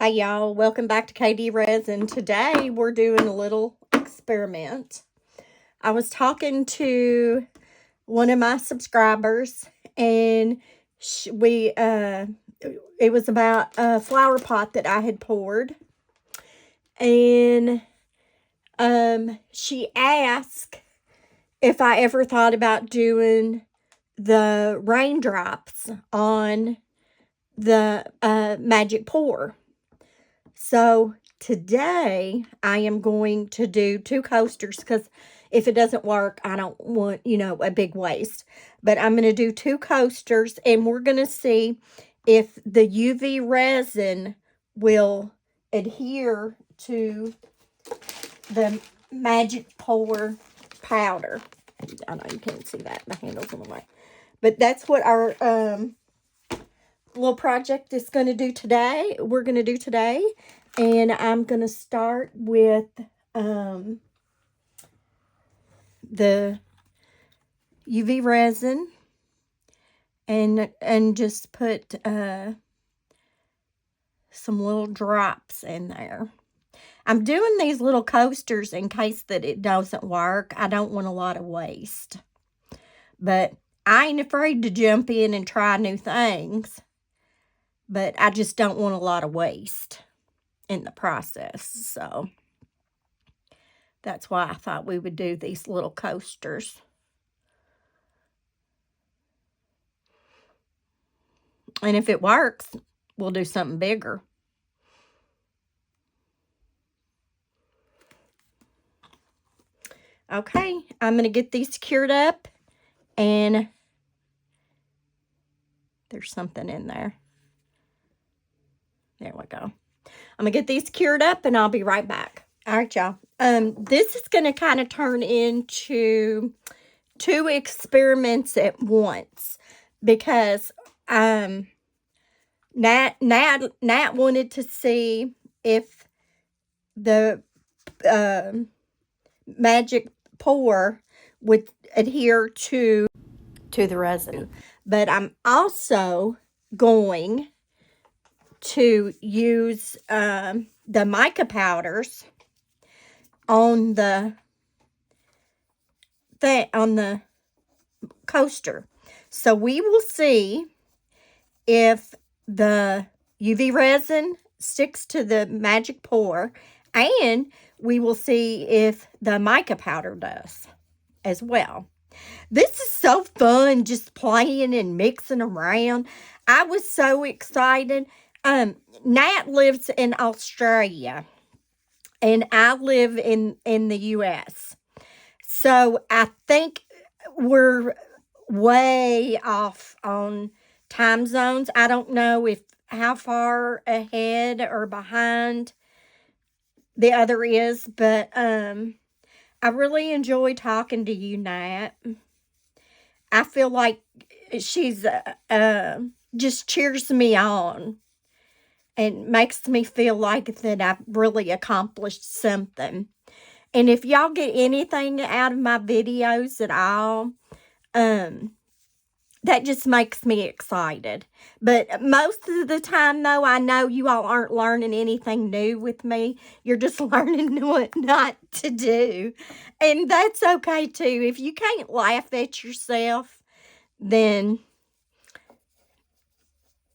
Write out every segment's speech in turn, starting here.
Hi y'all, welcome back to KD Resin. Today we're doing a little experiment. I was talking to one of my subscribers and it was about a flower pot that I had poured, and she asked if I ever thought about doing the raindrops on the magic pour. So today I am going to do 2 coasters, because if it doesn't work, I don't want, a big waste. But I'm going to do 2 coasters, and we're going to see if the UV resin will adhere to the magic pour powder. I know you can't see that. The handle's in the way. But that's what our little project is going to do today. We're going to do today. And I'm going to start with the UV resin and just put some little drops in there. I'm doing these little coasters in case that it doesn't work. I don't want a lot of waste. But I ain't afraid to jump in and try new things. But I just don't want a lot of waste in the process. So that's why I thought we would do these little coasters. And if it works, we'll do something bigger. Okay, I'm going to get these cured up, and there's something in there. There we go. I'm going to get these cured up, and I'll be right back. All right, y'all. This is going to kind of turn into 2 experiments at once, because Nat wanted to see if the magic pour would adhere to the resin. But I'm also going to use the mica powders on the coaster. So we will see if the UV resin sticks to the magic pour, and we will see if the mica powder does as well. This is so fun, just playing and mixing around. I was so excited. Nat lives in Australia, and I live in the U.S. So I think we're way off on time zones. I don't know how far ahead or behind the other is, but I really enjoy talking to you, Nat. I feel like she's just cheers me on and makes me feel like that I've really accomplished something. And if y'all get anything out of my videos at all, that just makes me excited. But most of the time, though, I know you all aren't learning anything new with me. You're just learning what not to do. And that's okay, too. If you can't laugh at yourself, then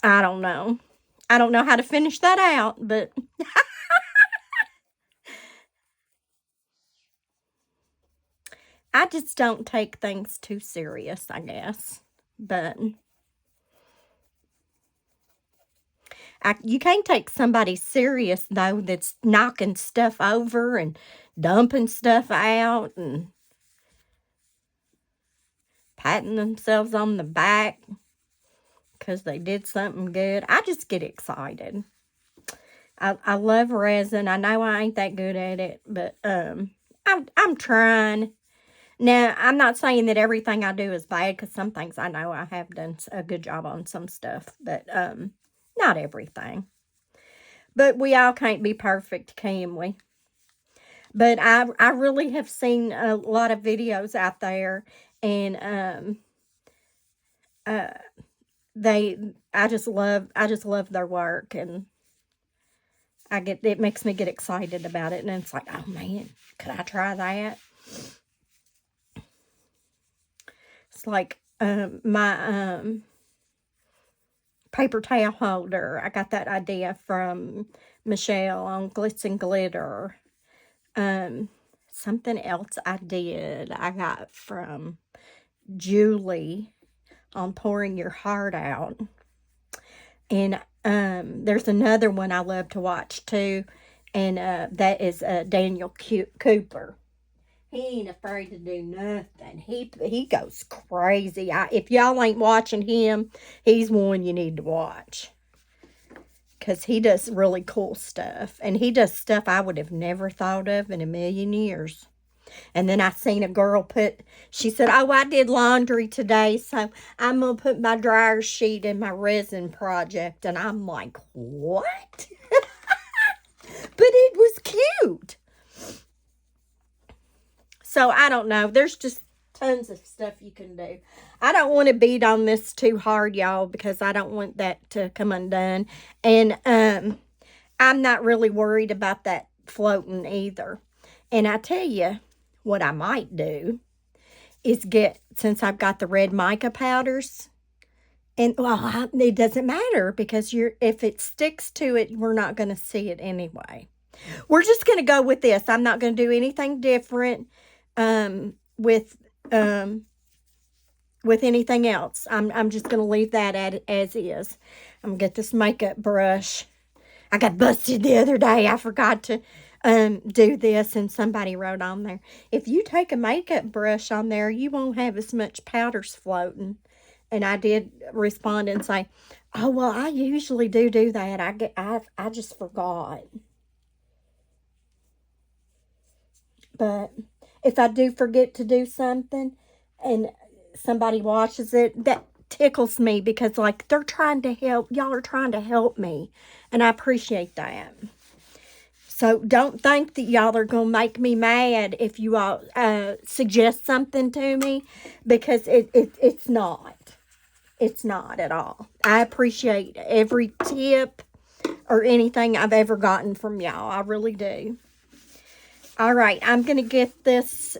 I don't know. I don't know how to finish that out, but I just don't take things too serious, I guess. But you can't take somebody serious, though, that's knocking stuff over and dumping stuff out and patting themselves on the back because they did something good. I just get excited. I love resin. I know I ain't that good at it, but I'm trying. Now, I'm not saying that everything I do is bad, because some things I know I have done a good job on some stuff, but not everything. But we all can't be perfect, can we? But I really have seen a lot of videos out there, and I just love their work, and it makes me get excited about it. And it's like, oh man, could I try that? It's like my paper towel holder. I got that idea from Michelle on Glitz and Glitter. Something else I did, I got from Julie on Pouring Your Heart Out. And there's another one I love to watch too, and that is Daniel Cooper. He ain't afraid to do nothing. He goes crazy. If y'all ain't watching him, he's one you need to watch. Because he does really cool stuff. And he does stuff I would have never thought of in a million years. And then I seen a girl she said, oh, I did laundry today, so I'm going to put my dryer sheet in my resin project. And I'm like, what? But it was cute. So I don't know. There's just tons of stuff you can do. I don't want to beat on this too hard, y'all, because I don't want that to come undone. And I'm not really worried about that floating either. And I tell you, what I might do is since I've got the red mica powders, and well, it doesn't matter because if it sticks to it, we're not going to see it anyway. We're just going to go with this. I'm not going to do anything different with anything else. I'm just going to leave that as is. I'm going to get this makeup brush. I got busted the other day. I forgot to do this, and somebody wrote on there, if you take a makeup brush on there, you won't have as much powders floating. And I did respond and say, oh, well, I usually do that. I just forgot. But if I do forget to do something and somebody watches it, that tickles me because, like, they're trying to help. Y'all are trying to help me, and I appreciate that. So don't think that y'all are going to make me mad if you all suggest something to me, because it's not. It's not at all. I appreciate every tip or anything I've ever gotten from y'all. I really do. All right, I'm going to get this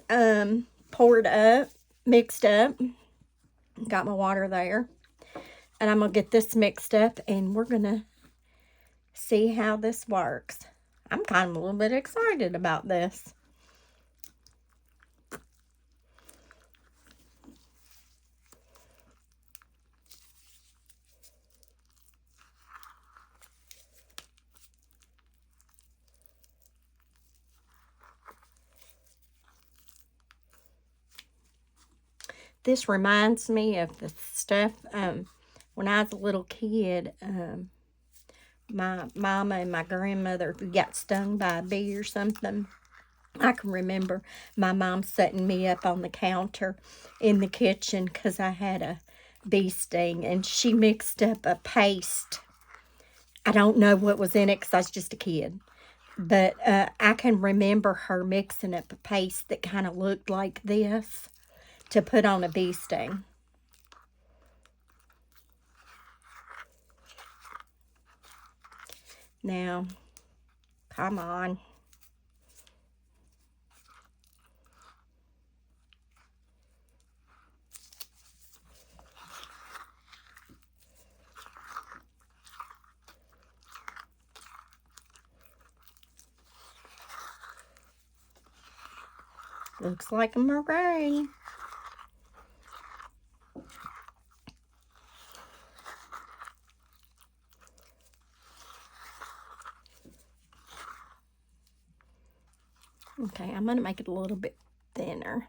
poured up, mixed up. Got my water there. And I'm going to get this mixed up, and we're going to see how this works. I'm kind of a little bit excited about this. This reminds me of the stuff when I was a little kid. My mama and my grandmother, if we got stung by a bee or something, I can remember my mom setting me up on the counter in the kitchen because I had a bee sting, and she mixed up a paste. I don't know what was in it because I was just a kid. But I can remember her mixing up a paste that kind of looked like this to put on a bee sting. Now, come on. Looks like a meringue. Okay, I'm going to make it a little bit thinner.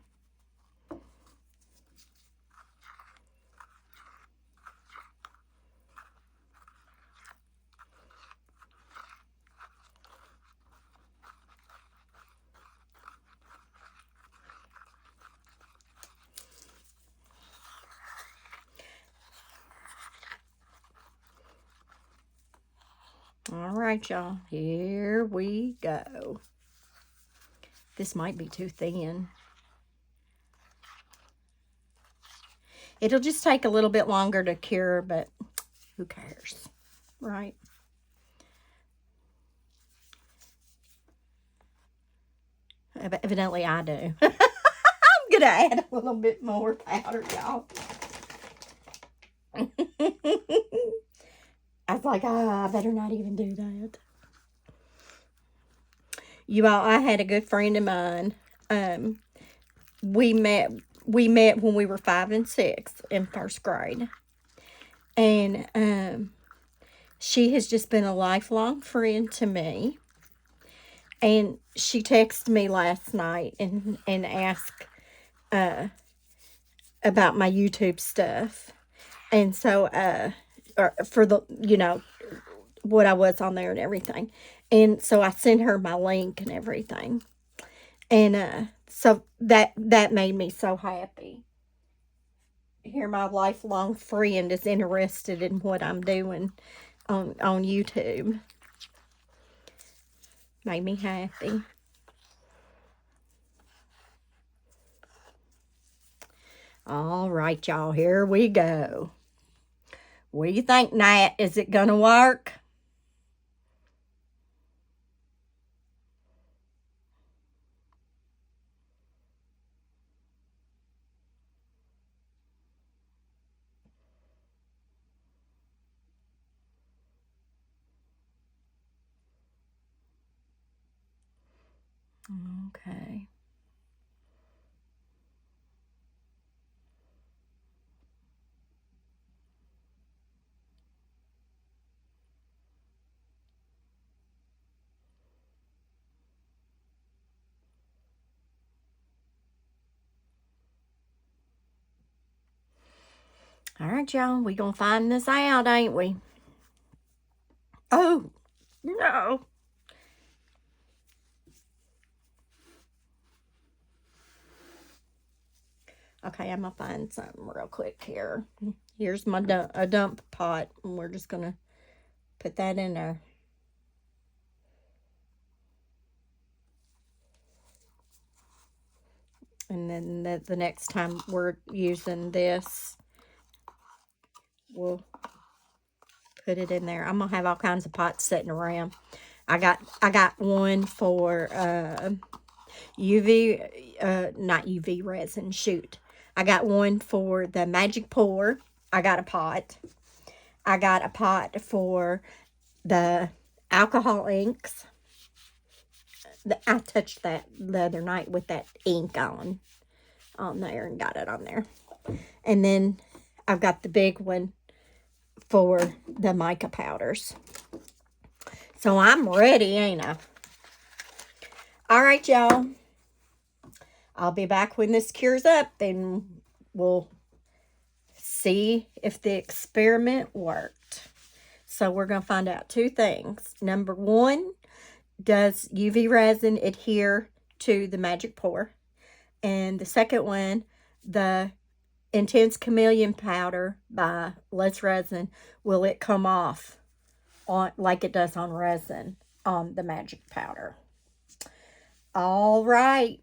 All right, y'all, here we go. This might be too thin. It'll just take a little bit longer to cure, but who cares, right? Evidently I do. I'm going to add a little bit more powder, y'all. I was like, I better not even do that. You all, I had a good friend of mine. We met when we were 5 and 6 in first grade. And she has just been a lifelong friend to me. And she texted me last night and asked about my YouTube stuff. And so, for the, what I was on there and everything. And so I sent her my link and everything. And so that made me so happy. Here my lifelong friend is interested in what I'm doing on YouTube. Made me happy. All right, y'all, here we go. What do you think, Nat? Is it gonna work? Okay. All right, y'all, we gonna find this out, ain't we? Oh, no. Okay, I'm gonna find something real quick here. Here's my a dump pot, and we're just gonna put that in there. And then the next time we're using this, we'll put it in there. I'm gonna have all kinds of pots sitting around. I got one for not UV resin, shoot. I got one for the magic pour. I got a pot. I got a pot for the alcohol inks. I touched that the other night with that ink on there and got it on there. And then I've got the big one for the mica powders. So I'm ready, ain't I? All right, y'all. I'll be back when this cures up, and we'll see if the experiment worked. So we're going to find out 2 things. Number 1, does UV resin adhere to the magic pour? And the second one, the Intense Chameleon powder by Resin, will it come off on like it does on resin on the magic powder? All right.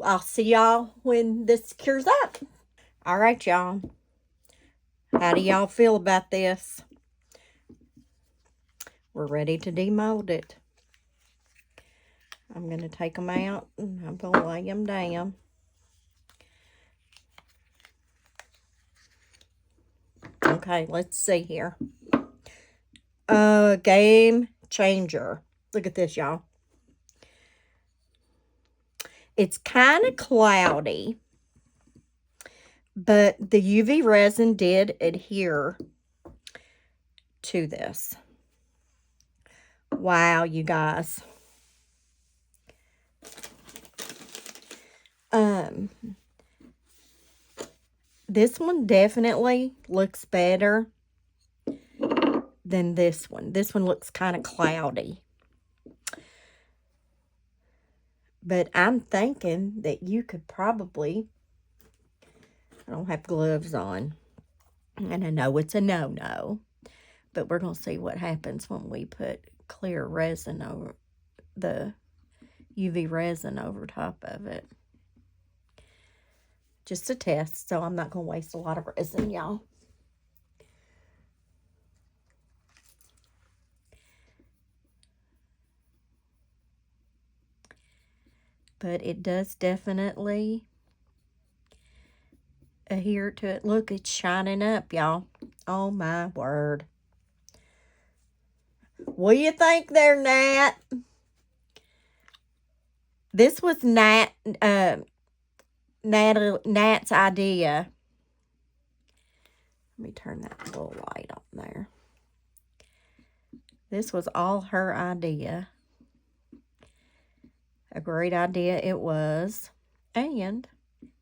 I'll see y'all when this cures up. All right, y'all. How do y'all feel about this? We're ready to demold it. I'm going to take them out and I'm going to lay them down. Okay, let's see here. Game changer. Look at this, y'all. It's kind of cloudy, but the UV resin did adhere to this. Wow, you guys. This one definitely looks better than this one. This one looks kind of cloudy. But I'm thinking that you could probably, I don't have gloves on, and I know it's a no-no, but we're going to see what happens when we put clear resin over the UV resin over top of it. Just a test, so I'm not going to waste a lot of resin, y'all. but it does definitely adhere to it. Look, it's shining up, y'all. Oh, my word. What do you think there, Nat? This was Nat's idea. Let me turn that little light on there. This was all her idea. A great idea it was. And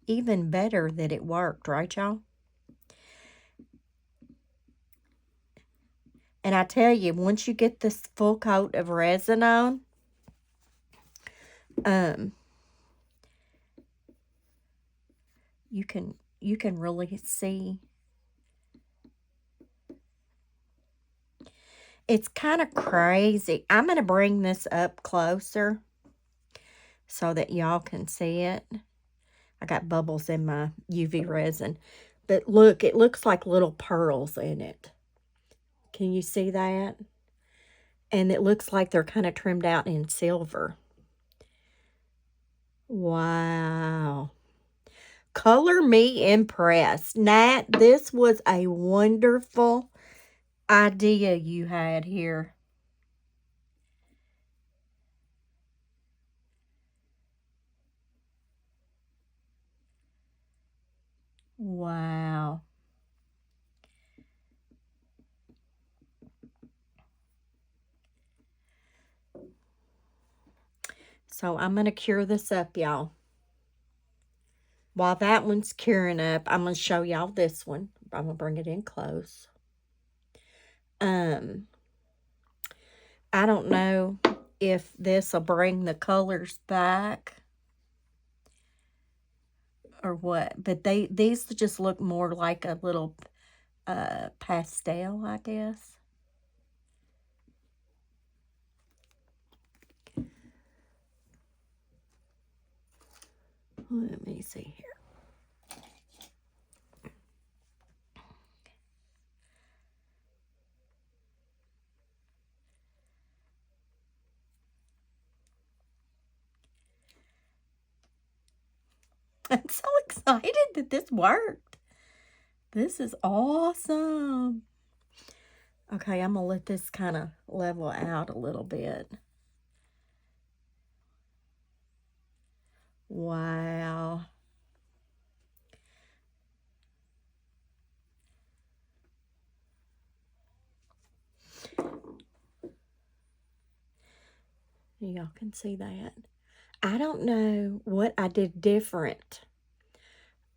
even better that it worked, right, y'all? And I tell you, once you get this full coat of resin on, you can really see. It's kind of crazy. I'm going to bring this up closer so that y'all can see it. I got bubbles in my UV resin. But look, it looks like little pearls in it. Can you see that? And it looks like they're kind of trimmed out in silver. Wow. Color me impressed. Nat, this was a wonderful idea you had here. Wow. So I'm going to cure this up, y'all. While that one's curing up, I'm going to show y'all this one. I'm going to bring it in close. I don't know if this will bring the colors back or what, but these just look more like a little pastel, I guess. Let me see here. I'm so excited that this worked. This is awesome. Okay, I'm going to let this kind of level out a little bit. Wow. Y'all can see that. I don't know what I did different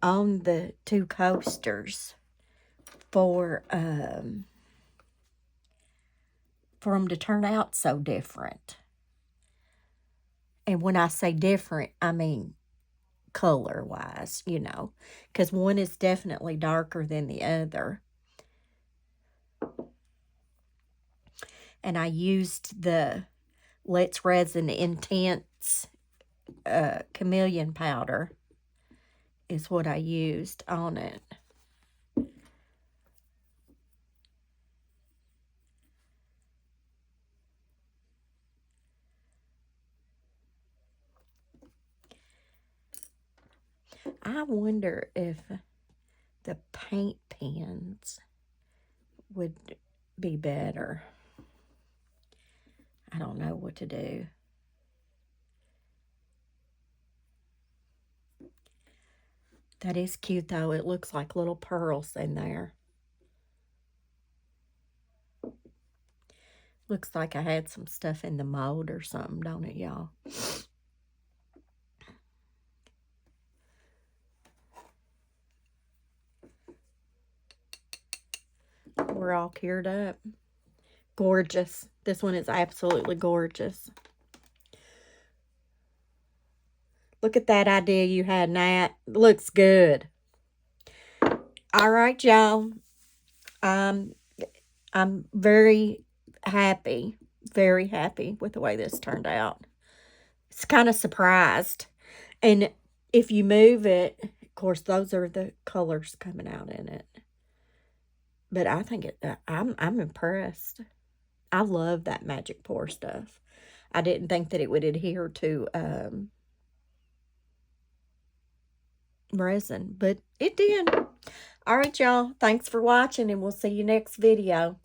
on the two coasters for them to turn out so different. And when I say different, I mean color-wise, you know, because one is definitely darker than the other. And I used the Let's Resin Intense chameleon powder is what I used on it. I wonder if the paint pens would be better. I don't know what to do. That is cute, though. It looks like little pearls in there. Looks like I had some stuff in the mold or something, don't it, y'all? We're all cured up. Gorgeous. This one is absolutely gorgeous. Look at that idea you had, Nat. Looks good. All right, y'all. I'm very happy with the way this turned out. It's kind of surprised. And if you move it, of course, those are the colors coming out in it. But I think I'm impressed. I love that magic pour stuff. I didn't think that it would adhere to resin, but it did. All right, y'all. Thanks for watching, and we'll see you next video.